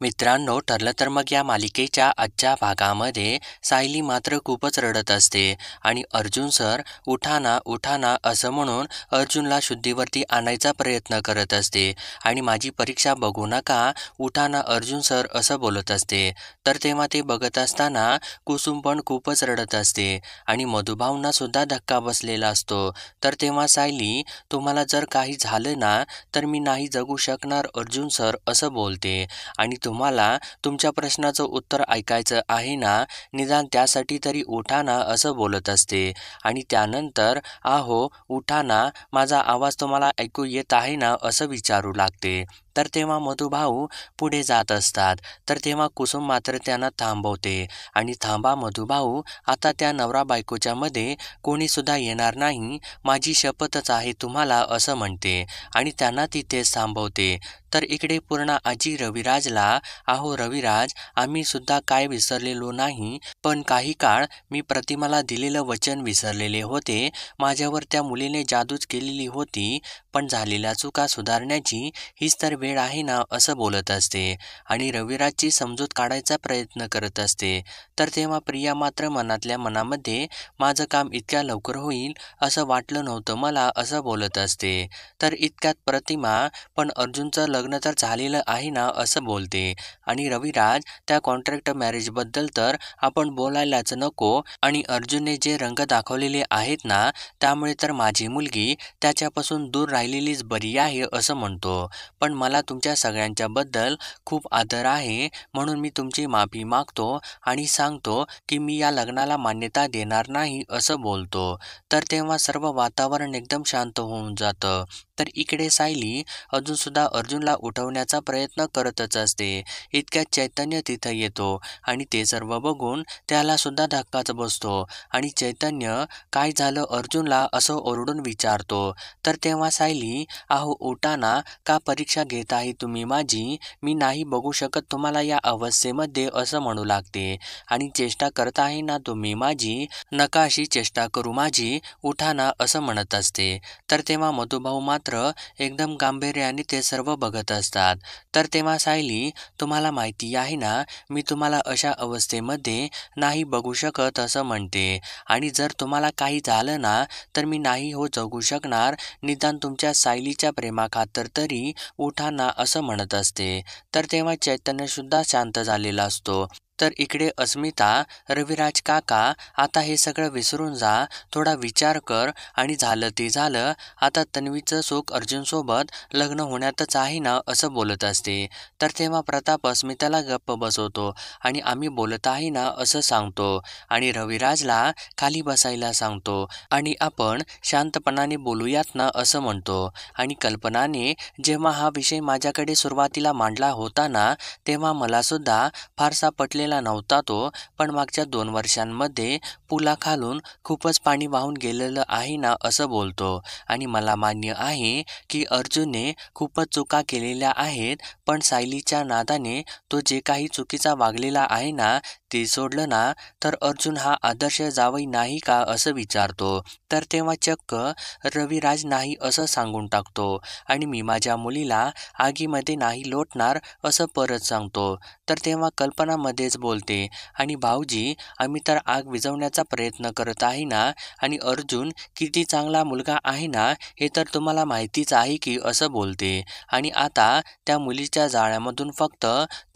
मित्रांनो, ठरलं तर मग या मालिकेच्या आजच्या भागामध्ये सायली मात्र खूपच रडत असते आणि अर्जुन सर उठा ना उठा ना असं म्हणून अर्जुनला शुद्धीवरती आणायचा प्रयत्न करत असते आणि माझी परीक्षा बघू नका, उठा ना अर्जुन सर असं बोलत असते. तर तेव्हा ते बघत असताना कुसुम पण खूपच रडत असते आणि मधुभाऊंना सुद्धा धक्का बसलेला असतो. तर तेव्हा सायली, तुम्हाला जर काही झालं ना तर मी नाही जगू शकणार अर्जुन सर असं बोलते आणि तुम्हाला तुमच्या प्रश्नाचं उत्तर ऐकायचं आहे ना, निदान त्यासाठी तरी उठा ना असं बोलत असते आणि त्यानंतर आहो उठा ना, माझा आवाज तुम्हाला ऐकू येत आहे ना असं विचारू लागते. तर तेव्हा मधुभाऊ पुढे जात असतात. तर तेव्हा कुसुम मात्र त्यांना थांबवते आणि थांबा मधुभाऊ, आता त्या नवरा बायकोच्या मध्ये कोणी सुद्धा येणार नाही, माझी शपथच आहे तुम्हाला असं म्हणते आणि त्यांना तिथेच थांबवते. तर इकडे पूर्ण आजी रविराजला, अहो रविराज, आम्ही सुद्धा काय विसरलेलो नाही, पण काही काळ मी प्रतिमाला दिलेलं वचन विसरलेले होते. माझ्यावर त्या मुलीने जादूच केलेली होती, पण झालेल्या चुका सुधारण्याची हीच तर वेळ आहे ना असं बोलत असते आणि रविराजची समजूत काढायचा प्रयत्न करत असते. तर तेव्हा प्रिया मात्र मनातल्या मनामध्ये, माझं काम इतक्या लवकर होईल असं वाटलं नव्हतं मला असं बोलत असते. तर इतक्यात प्रतिमा, पण अर्जुनचं लग्न तर झालेलं आहे ना असं बोलते आणि रविराज, त्या कॉन्ट्रॅक्ट मॅरेजबद्दल तर आपण बोलायलाच नको आणि अर्जुनने जे रंग दाखवलेले आहेत ना, त्यामुळे तर माझी मुलगी त्याच्यापासून दूर राहिलेलीच बरी आहे असं म्हणतो. पण मला तुमच्या सगळ्यांच्या बद्दल खूप आदर आहे, म्हणून मी तुमची माफी मागतो आणि सांगतो की मी या लग्नाला मान्यता देणार नाही असं बोलतो. तर तेव्हा सर्व वातावरण एकदम शांत होऊन जातं. तर इकडे सायली अजून सुद्धा अर्जुनला उठवण्याचा प्रयत्न करतच असते. इतक्यात चैतन्य तिथं येतो आणि ते सर्व बघून त्याला सुद्धा धक्काच बसतो आणि चैतन्य, काय झालं अर्जुनला असं ओरडून विचारतो. तर तेव्हा सायली, अहो उठा ना, का परीक्षा घेत आहे तुम्ही माझी, मी नाही बघू शकत तुम्हाला या अवस्थेमध्ये असं म्हणू लागते आणि चेष्टा करत आहे ना तुम्ही माझी, नका अशी चेष्टा करू माझी, उठा ना असं म्हणत असते. तर तेव्हा मधुभाऊ मात्र एकदम गांभीर्याने ते सर्व बघत असतात. तर तेव्हा सायली, तुम्हाला माहिती आहे ना, मी तुम्हाला अशा अवस्थेमध्ये नाही बघू शकत असं म्हणते आणि जर तुम्हाला काही झालं ना तर मी नाही हो जगू शकणार, निदान तुमच्या सायलीच्या प्रेमाखातर तरी उठा ना असं म्हणत असते. तर तेव्हा चैतन्य सुद्धा शांत झालेला असतो. तर इकडे अस्मिता, रविराज काका, आता हे सगळं विसरून जा, थोडा विचार कर आणि झालं ते झालं, आता तन्वीचं सुख अर्जुनसोबत लग्न होण्यातच आहे ना असं बोलत असते. तर तेव्हा प्रताप अस्मिताला गप्प बसवतो आणि आम्ही बोलत आहे ना असं सांगतो आणि रविराजला खाली बसायला सांगतो आणि आपण शांतपणाने बोलूयात ना असं म्हणतो आणि कल्पनाने जेव्हा हा विषय माझ्याकडे सुरुवातीला मांडला होता ना, तेव्हा मला सुद्धा फारसा पटलेला नव्हता तो, पण मागच्या 2 वर्षांमध्ये पुलाखालून खूपच पाणी वाहून गेलेलं आहे ना असं बोलतो आणि मला मान्य आहे की अर्जुनने खूपच चुका केलेल्या आहेत, पण सायलीच्या नादाने तो जे काही चुकीचा वागलेला आहे ना ते सोडलं ना तर अर्जुन हा आदर्श जावई नाही का असं विचारतो. तर तेव्हा चक्क रविराज नाही असं सांगून टाकतो आणि मी माझ्या मुलीला आगीमध्ये नाही लोटणार असं परत सांगतो. तर तेव्हा कल्पना मध्येच बोलते आणि भाऊजी, आम्ही तर आग विझवण्याचा प्रयत्न करत आहे ना आणि अर्जुन किती चांगला मुलगा आहे ना हे तर तुम्हाला माहितीच आहे की असं बोलते आणि आता त्या मुलीच्या जाळ्यामधून फक्त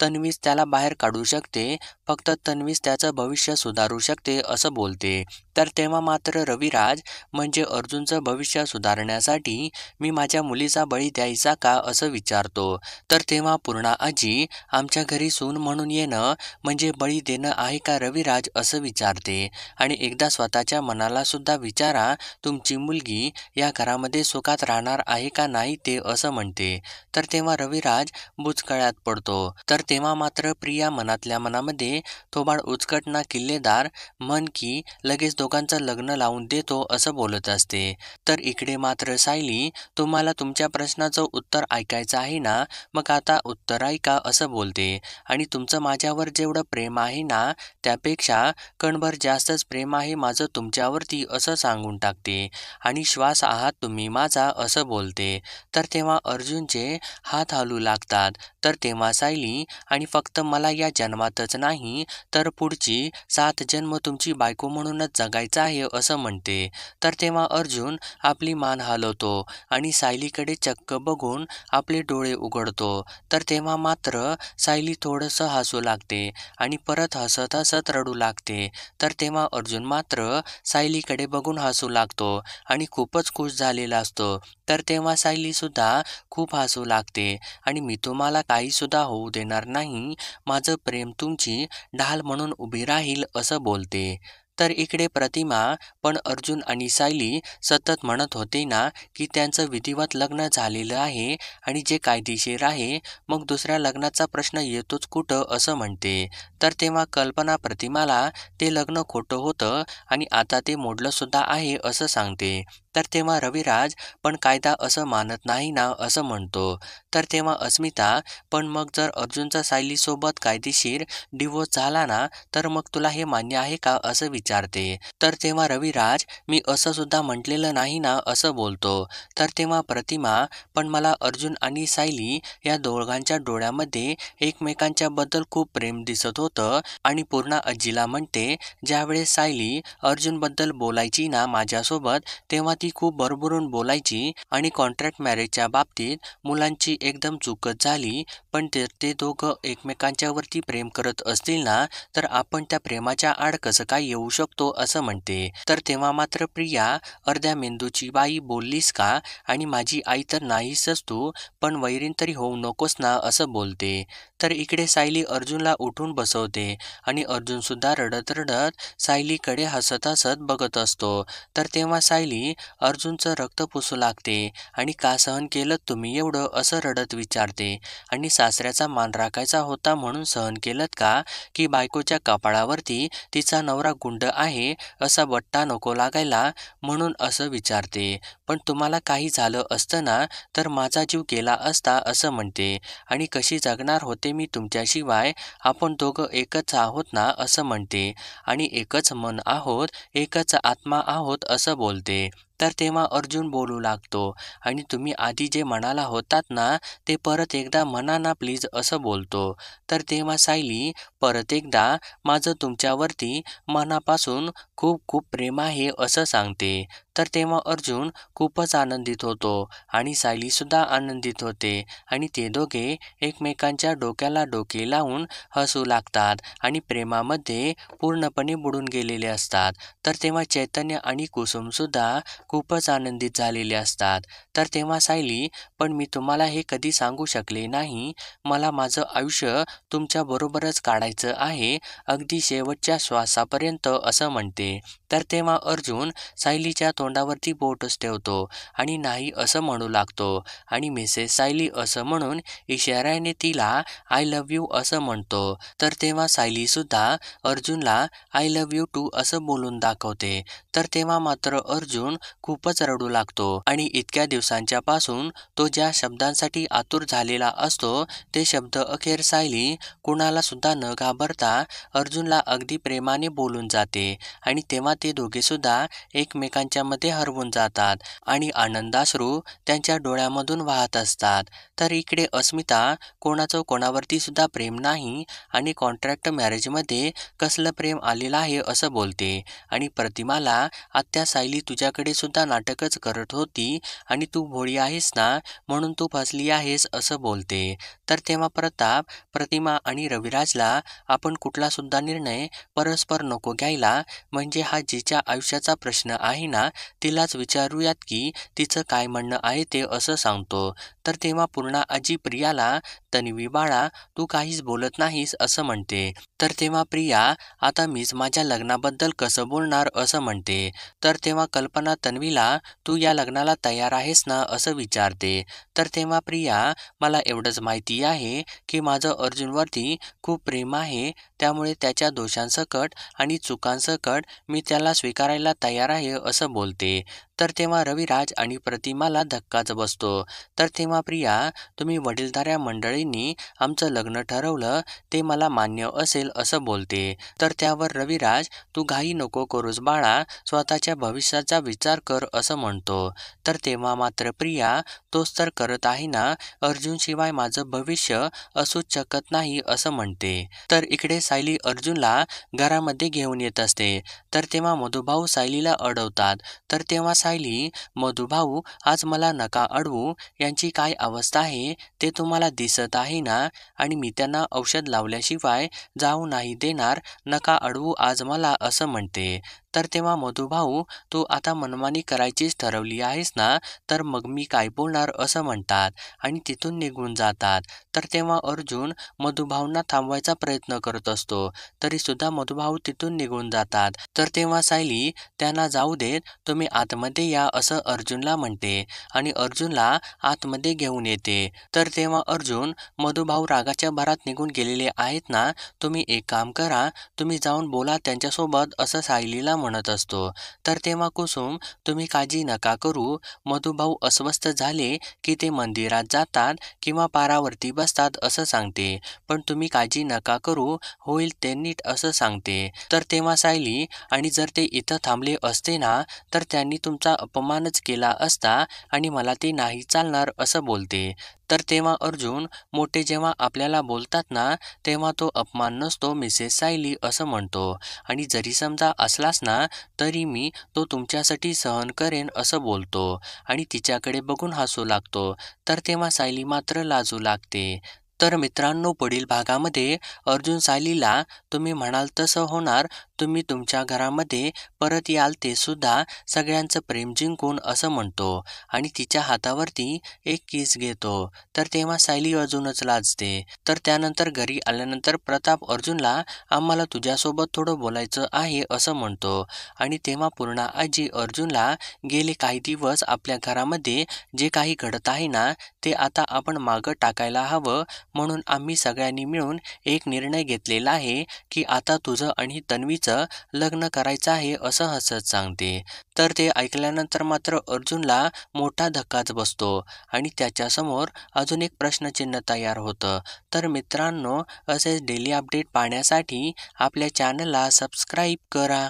तन्वीच त्याला बाहेर काढू शकते, फक्त तन्वीच त्याचं भविष्य सुधारू शकते असं बोलते. तर तेव्हा मात्र रविराज, म्हणजे अर्जुनचं भविष्य सुधारण्यासाठी मी माझ्या मुलीचा बळी द्यायचा का असं विचारतो. तर तेव्हा पूर्णा आजी, आमच्या घरी सून म्हणून येणं म्हणजे बळी देणं आहे का रविराज असं विचारते आणि एकदा स्वतःच्या मनाला सुद्धा विचारा, तुमची मुलगी या घरामध्ये सुखात राहणार आहे का नाही ते असं म्हणते. तर तेव्हा रविराज बुचकळ्यात पडतो. तर तेव्हा मात्र प्रिया मनातल्या मनामध्ये आहे, थोबाड उचकट ना किल्लेदार, मन की लगेच दोघांचं लग्न लावून देतो असं बोलत असते. तर इकडे मात्र सायली, तुम्हाला तुमच्या प्रश्नाचं उत्तर ऐकायचं आहे ना, मग आता उत्तर ऐका असं बोलते. आणि तुमचं माझ्यावर जेवढं प्रेम आहे ना, त्यापेक्षा कणभर जास्तच प्रेम आहे माझं तुमच्यावरती असं सांगून टाकते. आणि श्वास आहात तुम्ही माझा असं बोलते. तर तेव्हा अर्जुनचे हात हलू लागतात. तर तेव्हा सायली, आणि फक्त मला या जन्मातच नाही तर पुढची 7 जन्म तुमची बायको म्हणूनच जगायचं आहे असं म्हणते. तर तेव्हा अर्जुन आपली मान हलवतो आणि सायलीकडे चक्क बघून आपले डोळे उघडतो. तर तेव्हा मात्र सायली थोडंसं हसू लागते आणि परत हसत हसत रडू लागते. तर तेव्हा अर्जुन मात्र सायलीकडे बघून हसू लागतो आणि खूपच खुश झालेला असतो. तर तेव्हा सायलीसुद्धा खूप हसू लागते आणि मी तुम्हाला काहीसुद्धा होऊ देणार नाही, माझं प्रेम तुमची ढाल म्हणून उभी राहील असं बोलते. तर इकडे प्रतिमा पण अर्जुन आणि सायली सतत म्हणत होते ना, की त्यांचं विधिवत लग्न झालेलं आहे आणि जे कायदेशीर आहे, मग दुसऱ्या लग्नाचा प्रश्न येतोच कुठं असं म्हणते. तर तेव्हा कल्पना प्रतिमाला ते लग्न खोटं होतं आणि आता ते मोडलं सुद्धा आहे असं सांगते. तर तेव्हा रविराज पण कायदा असं मानत नाही ना असं म्हणतो. तर तेव्हा अस्मिता, पण मग जर अर्जुनचा सायलीसोबत कायदेशीर डिवोर्स झाला ना, तर मग तुला हे मान्य आहे का असं विचारते. तर तेव्हा रविराज, मी असं सुद्धा म्हटलेलं नाही ना असं बोलतो. तर तेव्हा प्रतिमा, पण मला अर्जुन आणि सायली या दोघांच्या डोळ्यामध्ये एकमेकांच्या बद्दल खूप प्रेम दिसत होतं. आणि पूर्णा आजीला म्हणते, ज्यावेळेस सायली अर्जुनबद्दल बोलायची ना माझ्यासोबत, तेव्हा ती खूप भरभरून बोलायची आणि कॉन्ट्रॅक्ट मॅरेजच्या बाबतीत मुलांची एकदम चूकच झाली. पण ते दोघं एकमेकांच्यावरती प्रेम करत असतील ना, तर आपण त्या प्रेमाच्या आड कसं काय येऊ शकतो असं म्हणते. तर तेव्हा मात्र प्रिया, अर्ध्या मेंदूची बाई बोललीस का, आणि माझी आई तर नाहीसच तू, पण वैरीण तरी होऊ नकोस ना असं बोलते. तर इकडे सायली अर्जुनला उठून बसवते आणि अर्जुन सुद्धा रडत रडत सायलीकडे हसत हसत बघत असतो. तर तेव्हा सायली अर्जुनचं रक्त पुसू लागते आणि का सहन केलं तुम्ही एवढं असं रडत विचारते. आणि सासऱ्याचा मान राखायचा होता म्हणून सहन केलत का, की बायकोच्या कपाळावरती तिचा नवरा गुंड आहे असा बट्टा नको लागायला म्हणून असं विचारते. पण तुम्हाला काही झालं असतं ना, तर माझा जीव गेला असता असं म्हणते. आणि कशी जगणार होते मी तुमच्याशिवाय, आपण दोघं एकच आहोत ना असं म्हणते. आणि एकच मन आहोत, एकच आत्मा आहोत असं बोलते. तर तेव्हा अर्जुन बोलू लागतो, आणि तुम्ही आधी जे म्हणाला होतात ना, ते परत एकदा म्हणा ना प्लीज असं बोलतो. तर तेव्हा सायली परत एकदा, माझं तुमच्यावरती मनापासून खूप खूप प्रेम आहे असं सांगते. तर तेव्हा अर्जुन खूपच आनंदित होतो आणि सायलीसुद्धा आनंदित होते आणि ते दोघे एकमेकांच्या डोक्याला डोके लावून हसू लागतात आणि प्रेमामध्ये पूर्णपणे बुडून गेलेले असतात. तर तेव्हा चैतन्य आणि कुसुमसुद्धा खूपच आनंदित झालेले असतात. तर तेव्हा सायली, पण मी तुम्हाला हे कधी सांगू शकले नाही, मला माझं आयुष्य तुमच्याबरोबरच काढायचं आहे, अगदी शेवटच्या श्वासापर्यंत असं म्हणते. तर तेव्हा अर्जुन सायलीच्या तोंडावरती बोटच ठेवतो आणि नाही असं म्हणू लागतो आणि मिसेस सायली असं म्हणून इशाऱ्याने तिला आय लव्ह यू असं म्हणतो. तर तेव्हा सायलीसुद्धा अर्जुनला आय लव्ह यू टू असं बोलून दाखवते. तर तेव्हा मात्र अर्जुन खूपच रडू लागतो आणि इतक्या दिवसांच्या पासून तो ज्या शब्दांसाठी आतुर झालेला असतो, ते शब्द अखेर सायली कुणाला सुद्धा न घाबरता अर्जुनला अगदी प्रेमाने बोलून जाते. आणि तेव्हा ते दोघे सुद्धा एकमेकांच्या मध्ये हरवून जातात आणि आनंदाश्रू त्यांच्या डोळ्यामधून वाहत असतात. तर इकडे अस्मिता, कोणाचं कोणावरती सुद्धा प्रेम नाही आणि कॉन्ट्रॅक्ट मॅरेजमध्ये कसलं प्रेम आलेलं आहे असं बोलते. आणि प्रतिमाला, आत्या सायली तुझ्याकडे सुद्धा नाटकच करत होती आणि तू भोळी आहेस ना, म्हणून तू फसली आहेस असं बोलते. तर तेव्हा प्रताप, प्रतिमा आणि रविराजला आपण कुठला सुद्धा निर्णय परस्पर नको घ्यायला, म्हणजे हा जिच्या आयुष्याचा प्रश्न आहे ना, तिलाच विचारूयात की तिचं काय म्हणणं आहे ते असं सांगतो. तर तेव्हा पूर्णा आजी प्रियाला तन्वी बाळा तू काहीच बोलत नाहीस असं म्हणते. तर तेव्हा प्रिया आता मीच माझ्या लग्नाबद्दल कसं बोलणार असं म्हणते. तर तेव्हा कल्पना तन्वीला तू या लग्नाला तयार आहेस ना असं विचारते. तर तेव्हा प्रिया मला एवढंच माहिती आहे की माझं अर्जुनवरती खूप प्रेम आहे, त्यामुळे त्याच्या दोषांसकट आणि चुकांसकट मी त्याला स्वीकारायला तयार आहे असं बोलते. तर तेव्हा रविराज आणि प्रतिमाला धक्काच बसतो. तर तेव्हा प्रिया तुम्ही वडीलधाऱ्या मंडळींनी आमचं लग्न ठरवलं ते मला मान्य असेल असं बोलते. तर त्यावर रविराज तू घाई नको करूस बाळा, स्वतःच्या भविष्याचा विचार कर असं म्हणतो. तर तेव्हा मात्र प्रिया तोच तर करत आहे ना, अर्जुनशिवाय माझं भविष्य असूच शकत नाही असं म्हणते. तर इकडे सायली अर्जुनला घरामध्ये घेऊन येत असते. तर तेव्हा मधुभाऊ सायलीला अडवतात. तर तेव्हा सायली मधुभाऊ आज मला नका अडवू, यांची काय अवस्था आहे ते तुम्हाला दिसत आहे ना, आणि मी त्यांना औषध लावल्याशिवाय जाऊ नाही देणार, नका अडवू आज मला असं म्हणते. तर तेव्हा मधुभाऊ तू आता मनमानी करायचीच ठरवली आहेस ना, तर मग मी काय बोलणार असं म्हणतात आणि तिथून निघून जातात. तर तेव्हा अर्जुन मधुभाऊंना थांबवायचा प्रयत्न करत असतो, तरी सुद्धा मधुभाऊ तिथून निघून जातात. तर तेव्हा सायली त्यांना जाऊ देत, तुम्ही आतमध्ये या असं अर्जुनला म्हणते आणि अर्जुनला आतमध्ये घेऊन येते. तर तेव्हा अर्जुन मधुभाऊ रागाच्या भरात निघून गेलेले आहेत ना, तुम्ही एक काम करा, तुम्ही जाऊन बोला त्यांच्यासोबत असं सायलीला म्हणत असतो. तर तेव्हा कुसुम तुम्ही काळजी नका करू, मधुभाऊ अस्वस्थ झाले की ते मंदिरात जातात किंवा पारावरती बसतात असं सांगते, पण तुम्ही काळजी नका करू, होईल ते नीट असं सांगते. तर तेव्हा सायली आणि जर ते इथं थांबले असते ना, तर त्यांनी तुमचा अपमानच केला असता आणि मला ते नाही चालणार असं बोलते. तर तेव्हा अर्जुन मोठे जेव्हा आपल्याला बोलतात ना, तेव्हा तो अपमान नसतो मिसेस सायली असं म्हणतो, आणि जरी समजा असलाच ना तरी मी तो तुमच्यासाठी सहन करेन असं बोलतो आणि तिच्याकडे बघून हसू लागतो. तर तेव्हा सायली मात्र लाजू लागते. तर मित्रांनो, पुढील भागामध्ये अर्जुन सायलीला तुम्ही म्हणाल तसं होणार, तुम्ही तुमच्या घरामध्ये परत याल ते सुद्धा सगळ्यांचं प्रेम जिंकून असं म्हणतो आणि तिच्या हातावरती एक किस घेतो. तर तेव्हा सायली अजूनच लाजते. तर त्यानंतर घरी आल्यानंतर प्रताप अर्जुनला आम्हाला तुझ्यासोबत थोडं बोलायचं आहे असं म्हणतो आणि तेव्हा पूर्णा आजी अर्जुनला गेले काही दिवस आपल्या घरामध्ये जे काही घडत आहे ना, ते आता आपण मागं टाकायला हवं, म्हणून आम्ही सगळ्यांनी मिळून एक निर्णय घेतलेला आहे की आता तुझं आणि तन्वीचं लग्न करायचं आहे असं हसत सांगते. तर ते ऐकल्यानंतर मात्र अर्जुनला मोठा धक्काच बसतो आणि त्याच्यासमोर अजून एक प्रश्नचिन्ह तयार होतं. तर मित्रांनो, असेच डेली अपडेट पाहण्यासाठी आपल्या चॅनलला सबस्क्राईब करा.